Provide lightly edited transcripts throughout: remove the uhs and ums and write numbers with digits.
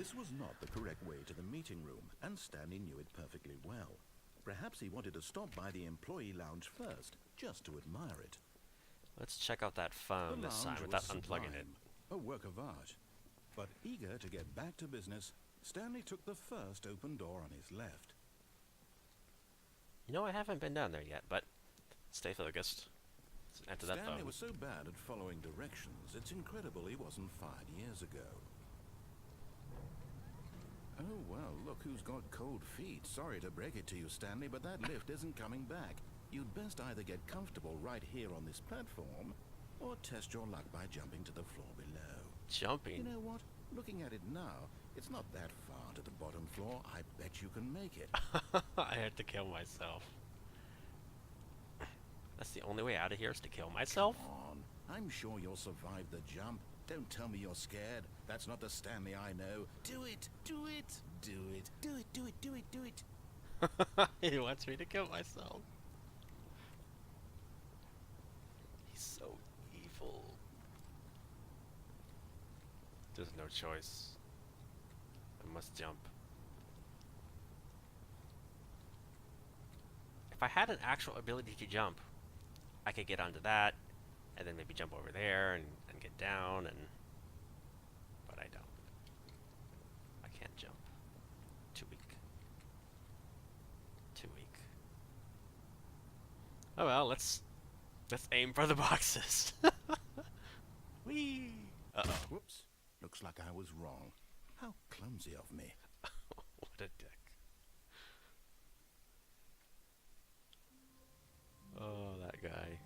This was not the correct way to the meeting room, and Stanley knew it perfectly well. Perhaps he wanted to stop by the employee lounge first, just to admire it. Let's check out that phone this time without unplugging it. A work of art. But eager to get back to business, Stanley took the first open door on his left. You know, I haven't been down there yet, but stay focused. Let's enter that Stanley phone. was so bad at following directions, it's incredible he wasn't fired years ago. Oh, well, look who's got cold feet. Sorry to break it to you, Stanley, but that lift isn't coming back. You'd best either get comfortable right here on this platform, or test your luck by jumping to the floor below. Jumping? You know what? Looking at it now, it's not that far to the bottom floor. I bet you can make it. I had to kill myself. That's the only way out of here is to kill myself? Come on. I'm sure you'll survive the jump. Don't tell me you're scared. That's not the Stanley I know. Do it! Do it! Do it! Do it! Do it! Do it! Do it! He wants me to kill myself. He's so evil. There's no choice. I must jump. If I had an actual ability to jump, I could get onto that, and then maybe jump over there and get down, but I don't. I can't jump. Too weak. Too weak. Oh well, let's aim for the boxes. Whee! Uh-oh. Whoops. Looks like I was wrong. How clumsy of me. What a dick. Oh, that guy.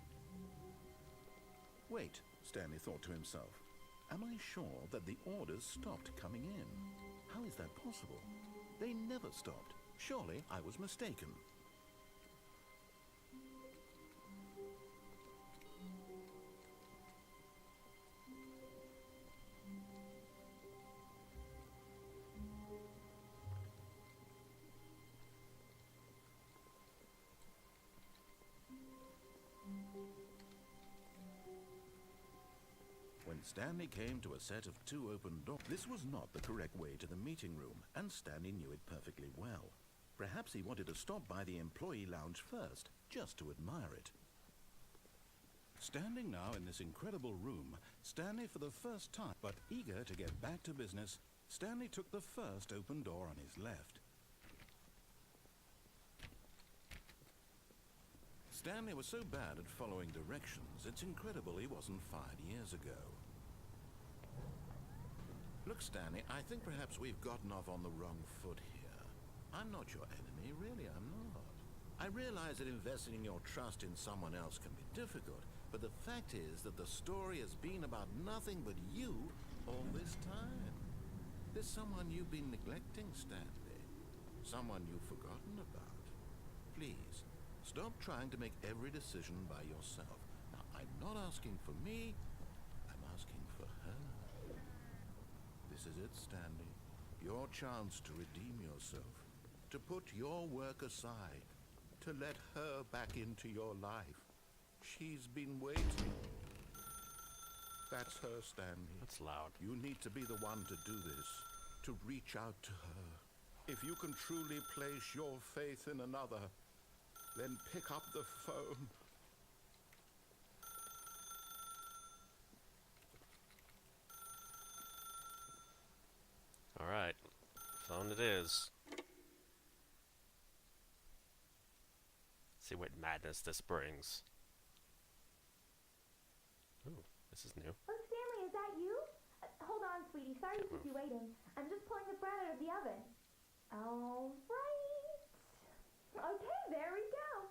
Wait, Stanley thought to himself. Am I sure that the orders stopped coming in? How is that possible? They never stopped. Surely I was mistaken. When Stanley came to a set of 2 open doors, this was not the correct way to the meeting room, and Stanley knew it perfectly well. Perhaps he wanted to stop by the employee lounge first, just to admire it. Standing now in this incredible room, Stanley for the first time, but eager to get back to business, Stanley took the first open door on his left. Stanley was so bad at following directions, it's incredible he wasn't fired years ago. Look, Stanley, I think perhaps we've gotten off on the wrong foot here. I'm not your enemy, really, I'm not. I realize that investing in your trust in someone else can be difficult, but the fact is that the story has been about nothing but you all this time. There's someone you've been neglecting, Stanley. Someone you've forgotten about. Please. Stop trying to make every decision by yourself. Now, I'm not asking for me, I'm asking for her. This is it, Stanley. Your chance to redeem yourself. To put your work aside. To let her back into your life. She's been waiting. That's her, Stanley. That's loud. You need to be the one to do this. To reach out to her. If you can truly place your faith in another, then pick up the phone. Alright. Phone it is. See what madness this brings. Ooh, this is new. Oh, Stanley, is that you? Hold on, sweetie. Sorry to keep you waiting. I'm just pulling the bread out of the oven. All right. Okay, there we go.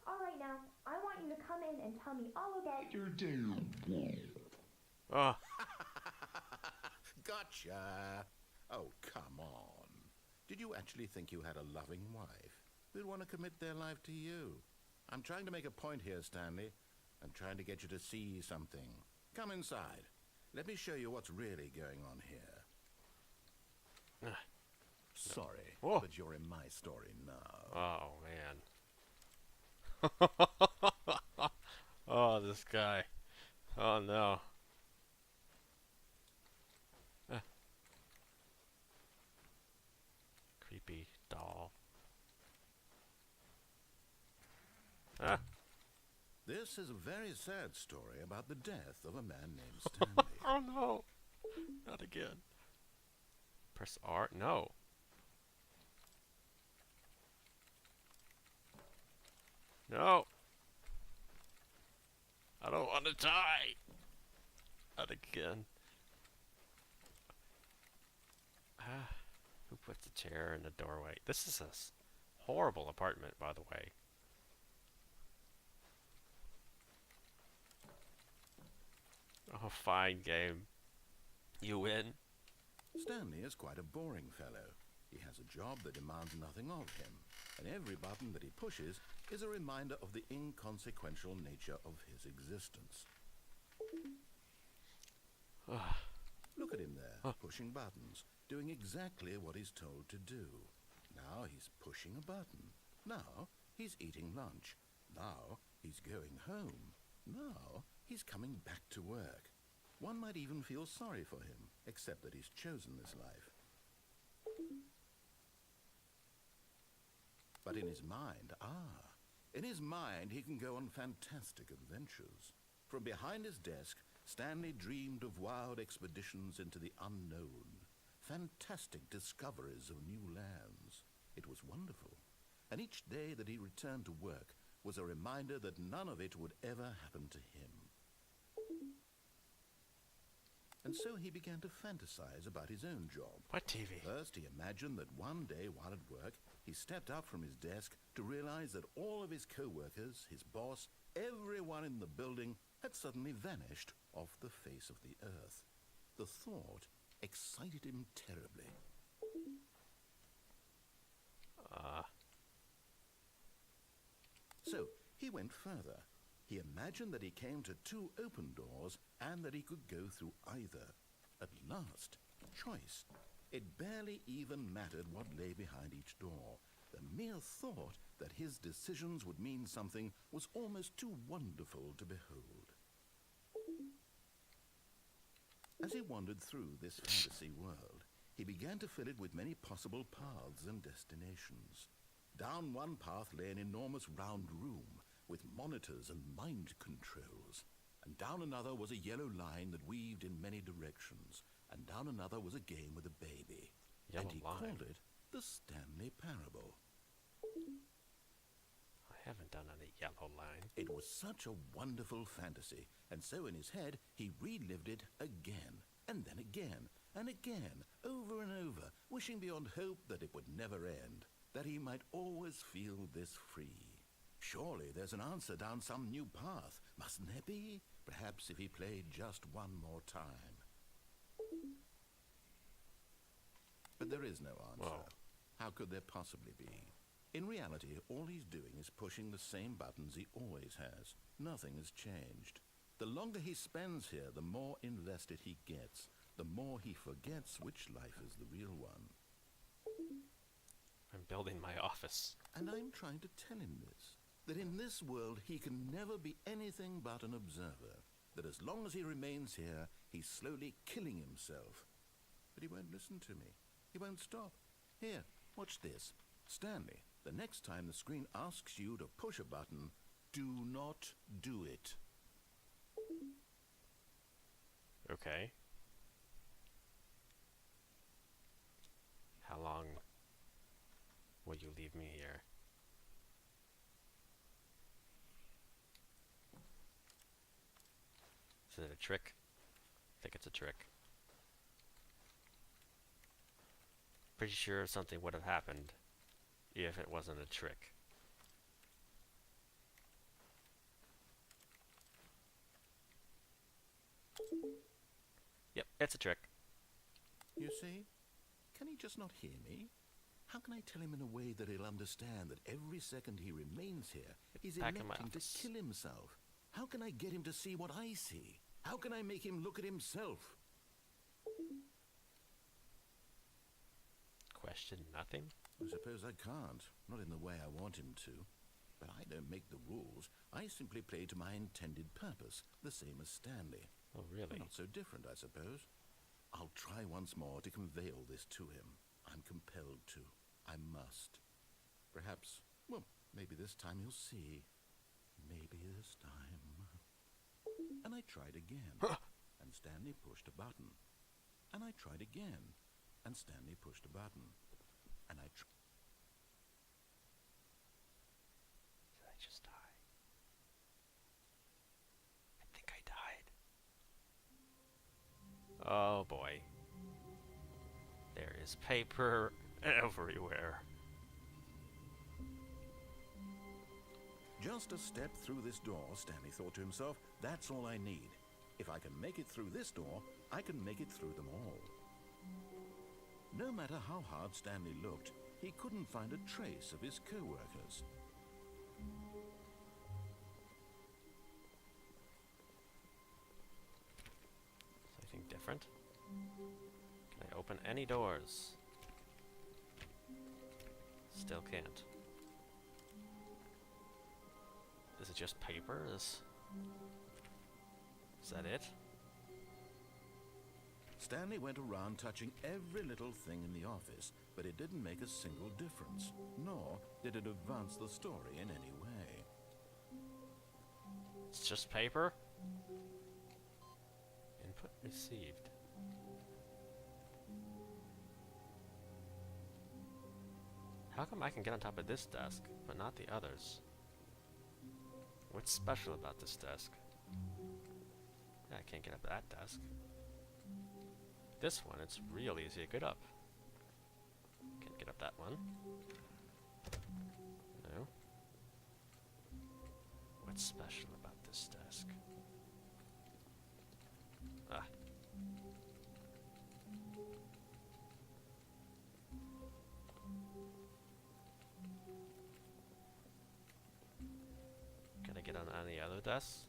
All right, now, I want you to come in and tell me all about your day. Oh. Gotcha. Oh, come on. Did you actually think you had a loving wife who'd want to commit their life to you? I'm trying to make a point here, Stanley. I'm trying to get you to see something. Come inside. Let me show you what's really going on here. Sorry, Whoa. but you're in my story now. Oh, man. Oh, this guy. Oh, no. This is a very sad story about the death of a man named Stanley. Oh no! Not again. Press R? No. No! I don't want to die! Not again. Who put the chair in the doorway? This is a horrible apartment, by the way. Oh, fine game. You win. Stanley is quite a boring fellow. He has a job that demands nothing of him, and every button that he pushes is a reminder of the inconsequential nature of his existence. Look at him there, pushing buttons, doing exactly what he's told to do. Now he's pushing a button. Now he's eating lunch. Now he's going home. Now he's coming back to work. One might even feel sorry for him, except that he's chosen this life. But in his mind, in his mind he can go on fantastic adventures. From behind his desk, Stanley dreamed of wild expeditions into the unknown, fantastic discoveries of new lands. It was wonderful, and each day that he returned to work was a reminder that none of it would ever happen to him. And so he began to fantasize about his own job. What TV? First, he imagined that one day while at work, he stepped up from his desk to realize that all of his co-workers, his boss, everyone in the building had suddenly vanished off the face of the earth. The thought excited him terribly. So he went further. He imagined that he came to two open doors and that he could go through either. At last, choice. It barely even mattered what lay behind each door. The mere thought that his decisions would mean something was almost too wonderful to behold. As he wandered through this fantasy world, he began to fill it with many possible paths and destinations. Down one path lay an enormous round room with monitors and mind controls, and down another was a yellow line that weaved in many directions, and down another was a game with a baby. Yellow and he line. called it the Stanley Parable. I haven't done any yellow line. It was such a wonderful fantasy, and so in his head he relived it again, and then again, and again, over and over, wishing beyond hope that it would never end, that he might always feel this free. Surely there's an answer down some new path, mustn't there be? Perhaps if he played just one more time. But there is no answer. Whoa. How could there possibly be? In reality, all he's doing is pushing the same buttons he always has. Nothing has changed. The longer he spends here, the more invested he gets, the more he forgets which life is the real one. I'm building my office. And I'm trying to tell him this, that in this world he can never be anything but an observer, that as long as he remains here, he's slowly killing himself. But he won't listen to me. He won't stop. Here, watch this. Stanley, the next time the screen asks you to push a button, do not do it. Okay. How long will you leave me here? Is it a trick? I think it's a trick. Pretty sure something would have happened if it wasn't a trick. Yep, it's a trick. You see? Can he just not hear me? How can I tell him in a way that he'll understand that every second he remains here, he's Back in my electing to office. kill himself? How can I get him to see what I see? How can I make him look at himself? Question nothing? I suppose I can't. Not in the way I want him to. But I don't make the rules. I simply play to my intended purpose, the same as Stanley. Oh, really? Not so different, I suppose. I'll try once more to convey all this to him. I'm compelled to. I must. Perhaps, well, maybe this time he'll see. Maybe this time. And I tried again. And Stanley pushed a button. And I tried again. And Stanley pushed a button. And I Did I just die? I think I died. Oh boy. There is paper everywhere. Just a step through this door, Stanley thought to himself. That's all I need. If I can make it through this door, I can make it through them all. No matter how hard Stanley looked, he couldn't find a trace of his co-workers. Something different? Can I open any doors? Still can't. Is it just paper? Is that it? Stanley went around touching every little thing in the office, but it didn't make a single difference, nor did it advance the story in any way. It's just paper? Input received. How come I can get on top of this desk, but not the others? What's special about this desk? Yeah, I can't get up that desk. This one, it's real easy to get up. Can't get up that one. No. What's special about this desk? Ah. Can I get on any other desks?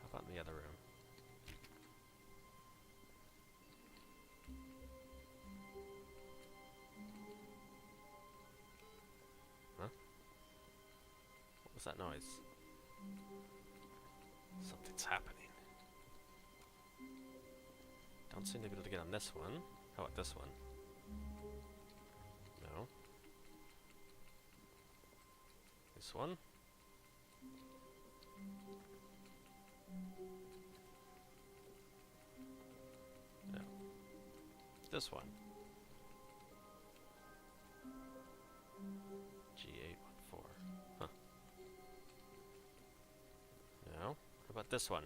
How about in the other room? Huh? What was that noise? Something's happening. Don't seem to be able to get on this one. How about this one? No. This one? No. This one. G814. Huh. No. How about this one?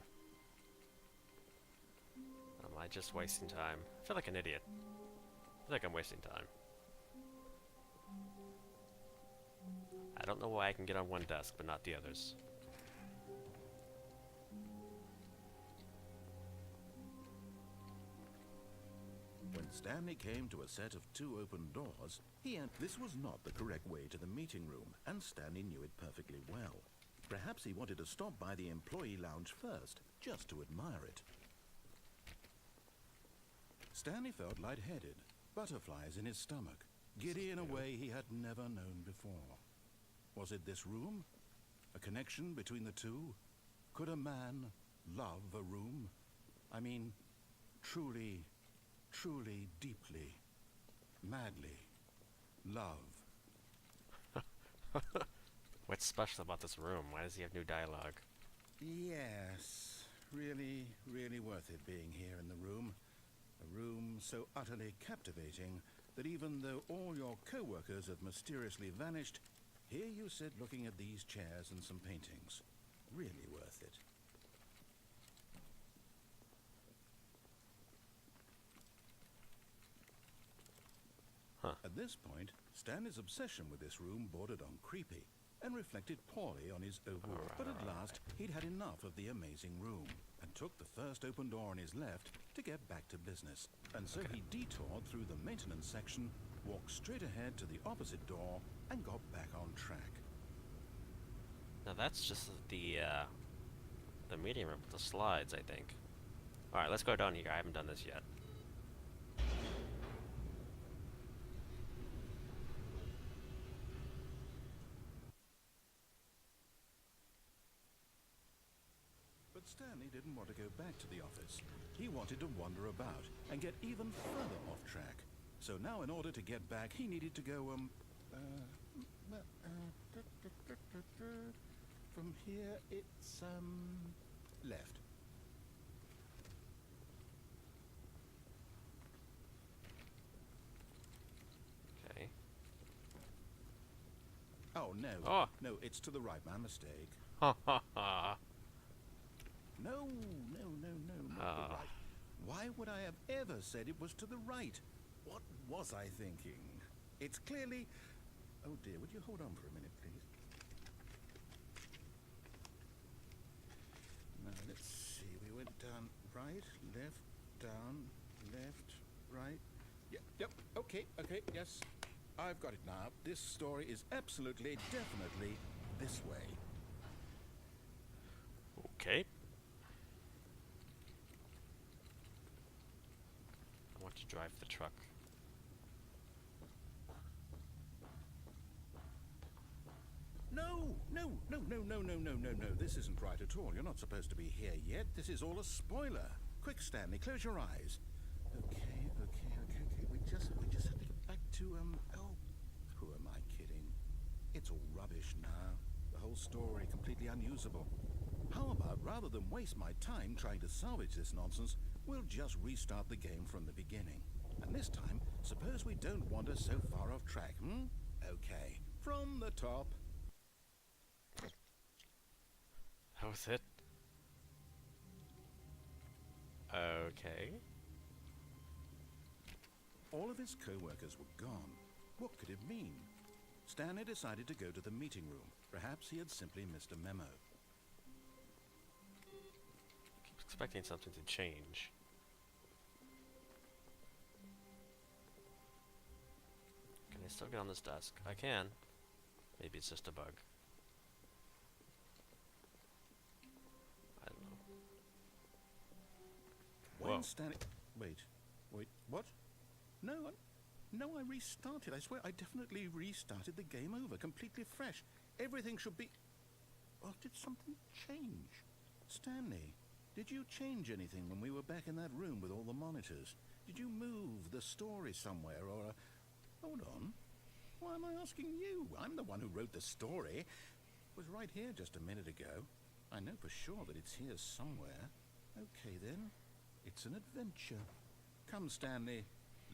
Am I just wasting time? I feel like an idiot. I feel like I'm wasting time. I don't know why I can get on one desk, but not the others. When Stanley came to a set of 2 open doors, this was not the correct way to the meeting room, and Stanley knew it perfectly well. Perhaps he wanted to stop by the employee lounge first, just to admire it. Stanley felt lightheaded, butterflies in his stomach, giddy in a way he had never known before. Was it this room? A connection between the two? Could a man love a room? I mean, truly, truly, deeply, madly love. What's special about this room? Why does he have new dialogue? Yes, really, really worth it being here in the room. A room so utterly captivating that even though all your co-workers have mysteriously vanished, here you sit looking at these chairs and some paintings. Really worth it. Huh. At this point, Stanley's obsession with this room bordered on creepy and reflected poorly on his overall. But at last, he'd had enough of the amazing room and took the first open door on his left to get back to business. And so he detoured through the maintenance section, walked straight ahead to the opposite door, and got back on track. Now that's just the meeting room with the slides, I think. Alright, let's go down here. I haven't done this yet. But Stanley didn't want to go back to the office. He wanted to wander about and get even further off track. So now in order to get back, he needed to go, from here, it's, left. Okay. Oh, no. Oh. No, it's to the right. My mistake. Ha ha ha. No, not the right. Why would I have ever said it was to the right? What was I thinking? It's clearly... Oh dear, would you hold on for a minute, please? Now, let's see. We went down right, left, down, left, right. Yep, okay, yes. I've got it now. This story is absolutely, definitely this way. Okay. I want to drive the truck. No. This isn't right at all. You're not supposed to be here yet. This is all a spoiler. Quick, Stanley, close your eyes. Okay. We just have to get back to, oh, who am I kidding? It's all rubbish now. The whole story completely unusable. How about, rather than waste my time trying to salvage this nonsense, we'll just restart the game from the beginning. And this time, suppose we don't wander so far off track, Okay, from the top. That was it? Okay. All of his co-workers were gone. What could it mean? Stanley decided to go to the meeting room. Perhaps he had simply missed a memo. Keep expecting something to change. Can I still get on this desk? I can. Maybe it's just a bug. I don't know. When Stanley... Wait, what? No, I restarted. I swear I definitely restarted the game over, completely fresh. Everything should be... Or did something change? Stanley, did you change anything when we were back in that room with all the monitors? Did you move the story somewhere, or... Hold on. Why am I asking you? I'm the one who wrote the story. It was right here just a minute ago. I know for sure that it's here somewhere. Okay, then. It's an adventure. Come, Stanley.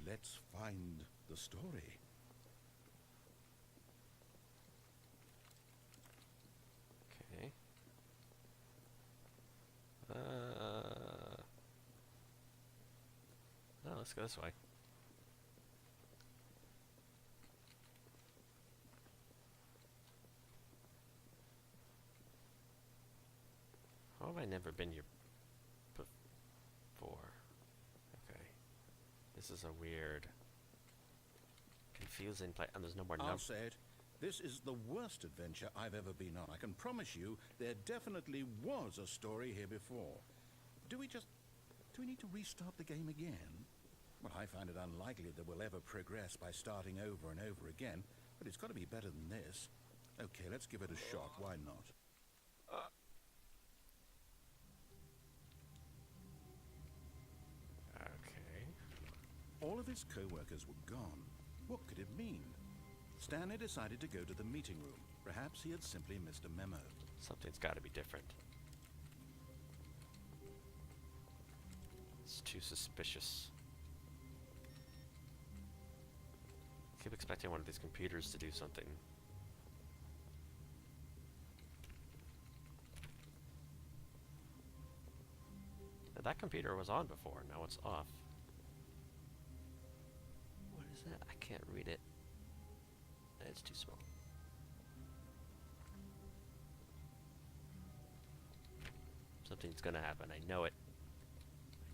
Let's find the story. Okay. No, let's go this way. How have I never been here before? Okay. This is a weird, confusing place, and there's no more I'll numbers. say it. This is the worst adventure I've ever been on. I can promise you there definitely was a story here before. Do we need to restart the game again? Well, I find it unlikely that we'll ever progress by starting over and over again, but it's got to be better than this. Okay, let's give it a shot. Why not? Okay. All of his co-workers were gone. What could it mean? Stanley decided to go to the meeting room. Perhaps he had simply missed a memo. Something's got to be different. It's too suspicious. I keep expecting one of these computers to do something. Now, that computer was on before, now it's off. What is that? I can't read it. It's too small. Something's gonna happen, I know it.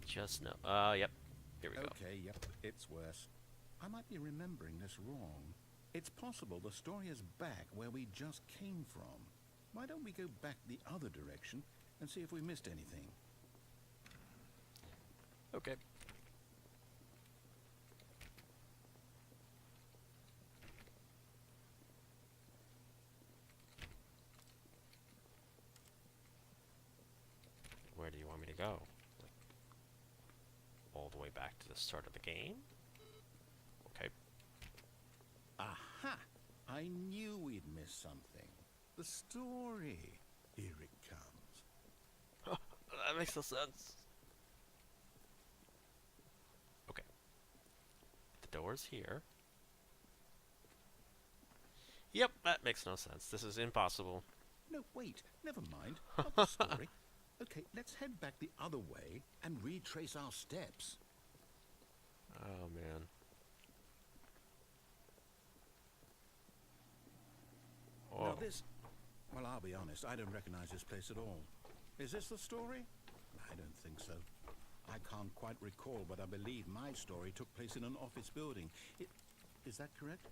I just know. Yep. Here we go. Okay, yep, it's worse. I might be remembering this wrong. It's possible the story is back where we just came from. Why don't we go back the other direction and see if we missed anything? Okay. Where do you want me to go? Like, all the way back to the start of the game? What I knew we'd miss something. The story. Here it comes. That makes no sense. Okay. The door's here. Yep, that makes no sense. This is impossible. No, wait. Never mind. Not the story. Okay, let's head back the other way and retrace our steps. Oh, man. Now this... Well, I'll be honest, I don't recognize this place at all. Is this the story? I don't think so. I can't quite recall, but I believe my story took place in an office building. Is that correct?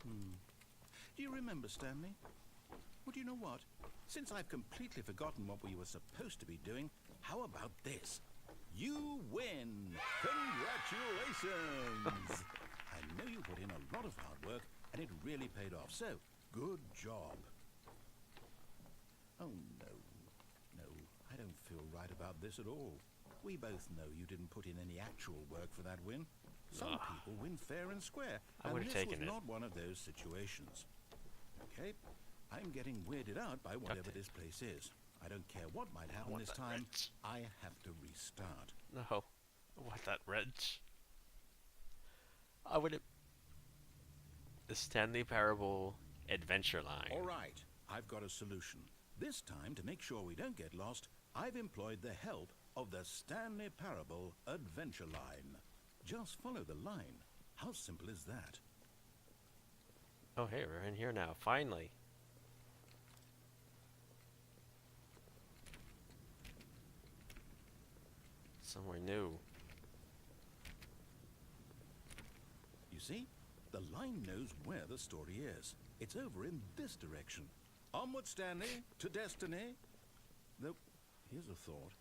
Do you remember, Stanley? Well, do you know what? Since I've completely forgotten what we were supposed to be doing, how about this? You win! Congratulations! I know you put in a lot of hard work, and it really paid off, so good job. Oh, no. No, I don't feel right about this at all. We both know you didn't put in any actual work for that win. Some people win fair and square, and this was not one of those situations. Okay, I'm getting weirded out by whatever this place is. I don't care what might happen this time. I have to restart. No. I want that wrench. I would have... The Stanley Parable Adventure Line. All right, I've got a solution. This time, to make sure we don't get lost, I've employed the help of the Stanley Parable Adventure Line. Just follow the line. How simple is that? Oh, hey, we're in here now. Finally. Somewhere new. You see? The line knows where the story is. It's over in this direction. Onward, Stanley, to destiny. Though, here's a thought.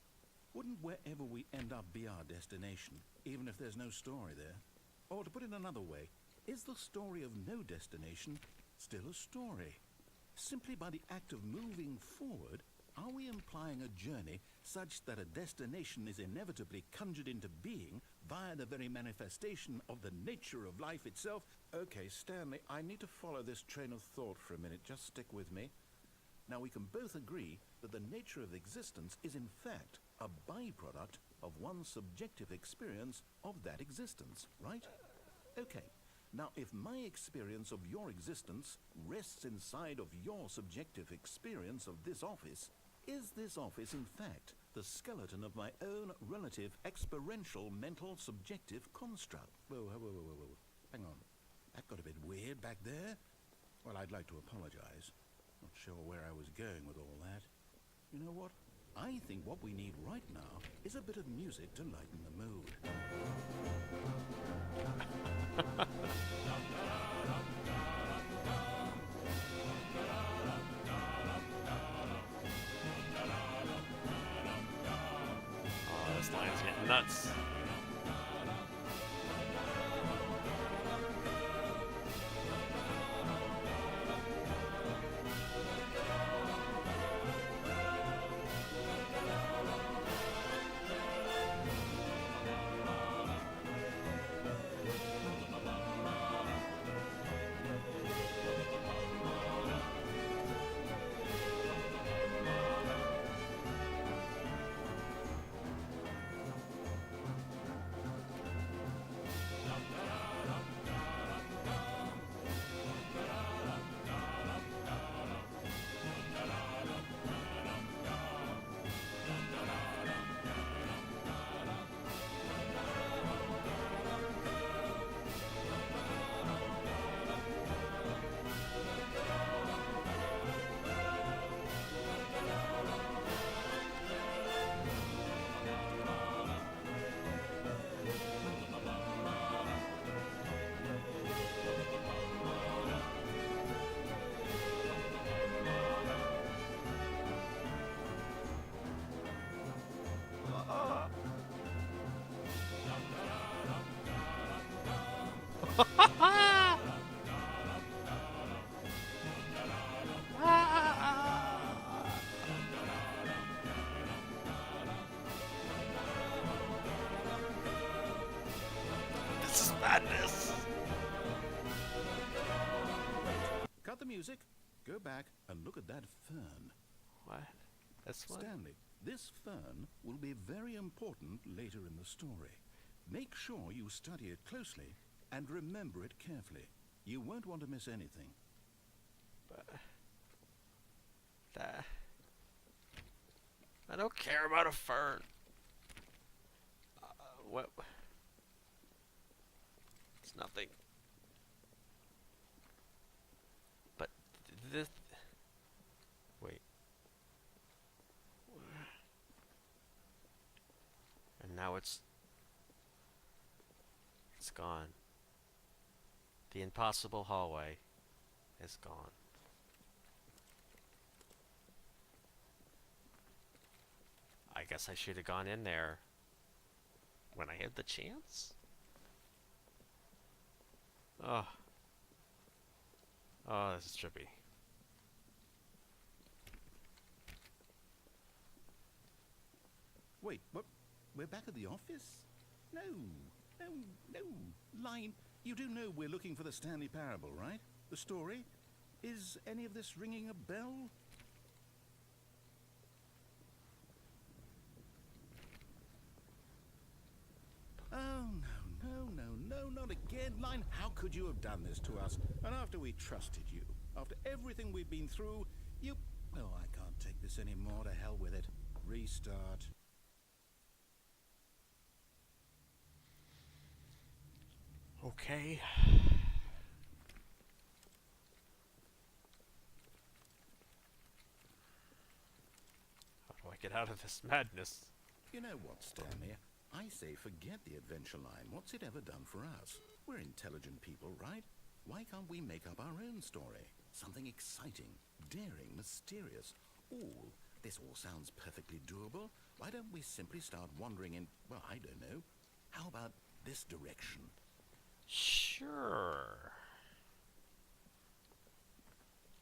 Wouldn't wherever we end up be our destination, even if there's no story there? Or to put it another way, is the story of no destination still a story? Simply by the act of moving forward, are we implying a journey such that a destination is inevitably conjured into being via the very manifestation of the nature of life itself? Okay, Stanley, I need to follow this train of thought for a minute. Just stick with me. Now, we can both agree that the nature of existence is in fact a byproduct of one's subjective experience of that existence, right? Okay. Now, if my experience of your existence rests inside of your subjective experience of this office, is this office, in fact, the skeleton of my own relative experiential mental subjective construct? Whoa. Hang on. That got a bit weird back there. Well, I'd like to apologize. Not sure where I was going with all that. You know what? I think what we need right now is a bit of music to lighten the mood. Oh, this line's getting nuts. music. Go back and look at that fern. What? This one? Stanley, this fern will be very important later in the story. Make sure you study it closely and remember it carefully. You won't want to miss anything. But I don't care about a fern. What? It's nothing. But this. Wait. And now it's gone. The impossible hallway is gone. I guess I should have gone in there when I had the chance. Oh. Oh, this is trippy. Wait, what? We're back at the office? No. Line, you do know we're looking for the Stanley Parable, right? The story? Is any of this ringing a bell? Oh, no, not again. Line, how could you have done this to us? And after we trusted you, after everything we've been through, you... Oh, I can't take this anymore. To hell with it. Restart. Okay. How do I get out of this madness? You know what, Stanley? I say forget the adventure line. What's it ever done for us? We're intelligent people, right? Why can't we make up our own story? Something exciting, daring, mysterious. This all sounds perfectly doable. Why don't we simply start wandering in, well, I don't know. How about this direction? Sure.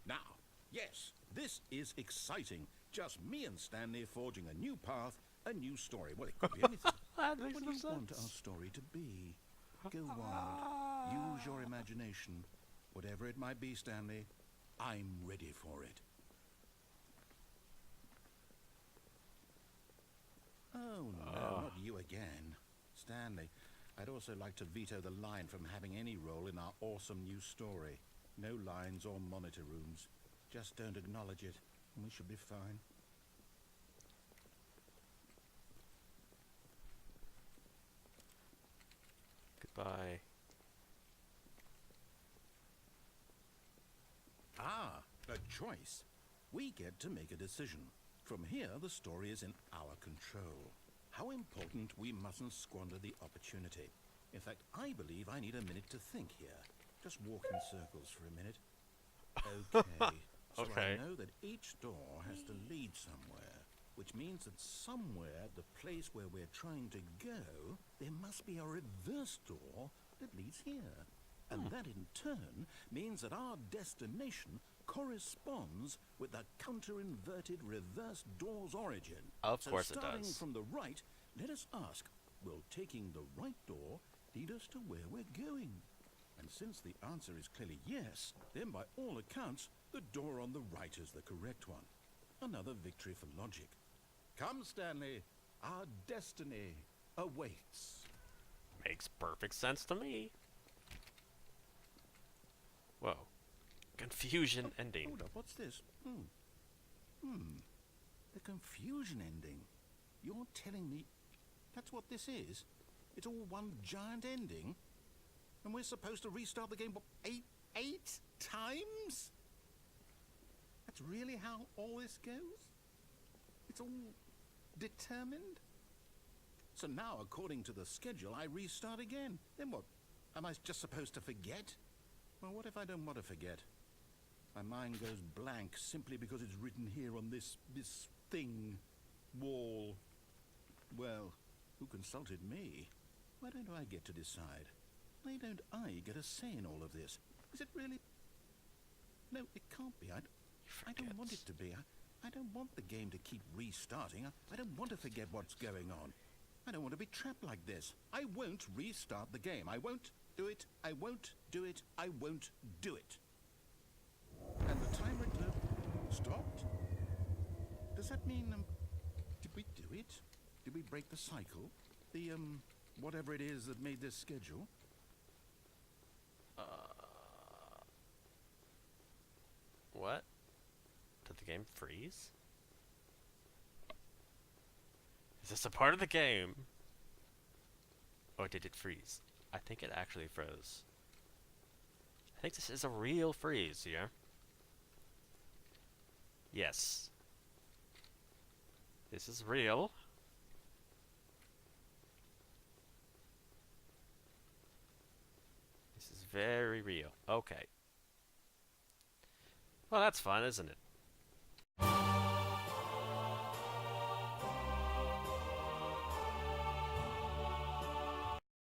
Now, yes, this is exciting. Just me and Stanley forging a new path, a new story. Well, it could be anything. That makes What do no you want sense. our story to be? Go wild. Use your imagination. Whatever it might be, Stanley, I'm ready for it. Oh, no, not you again. Stanley, I'd also like to veto the line from having any role in our awesome new story. No lines or monitor rooms. Just don't acknowledge it, and we should be fine. Goodbye. Ah, a choice. We get to make a decision. From here, the story is in our control. How important we mustn't squander the opportunity. In fact, I believe I need a minute to think here. Just walk in circles for a minute. Okay. So Okay. I know that each door has to lead somewhere, which means that somewhere at the place where we're trying to go, there must be a reverse door that leads here. And that in turn means that our destination corresponds with the counter-inverted reverse door's origin. Of course it starting does. from the right, let us ask, will taking the right door lead us to where we're going? And since the answer is clearly yes, then by all accounts, the door on the right is the correct one. Another victory for logic. Come, Stanley, our destiny awaits. Makes perfect sense to me. Whoa. Confusion ending. Hold up, what's this? The confusion ending. You're telling me that's what this is? It's all one giant ending? And we're supposed to restart the game, what, eight times? That's really how all this goes? It's all determined? So now, according to the schedule, I restart again. Then what? Am I just supposed to forget? Well, what if I don't want to forget? My mind goes blank simply because it's written here on this thing, wall. Well, who consulted me? Why don't I get to decide? Why don't I get a say in all of this? Is it really? No, it can't be. I don't want it to be. I don't want the game to keep restarting. I don't want to forget what's going on. I don't want to be trapped like this. I won't restart the game. I won't do it. I won't do it. I won't do it. And Stopped? Does that mean, did we do it? Did we break the cycle? The, whatever it is that made this schedule? What? Did the game freeze? Is this a part of the game? Or did it freeze? I think it actually froze. I think this is a real freeze here. Yes. This is real. This is very real. Okay. Well, that's fun, isn't it?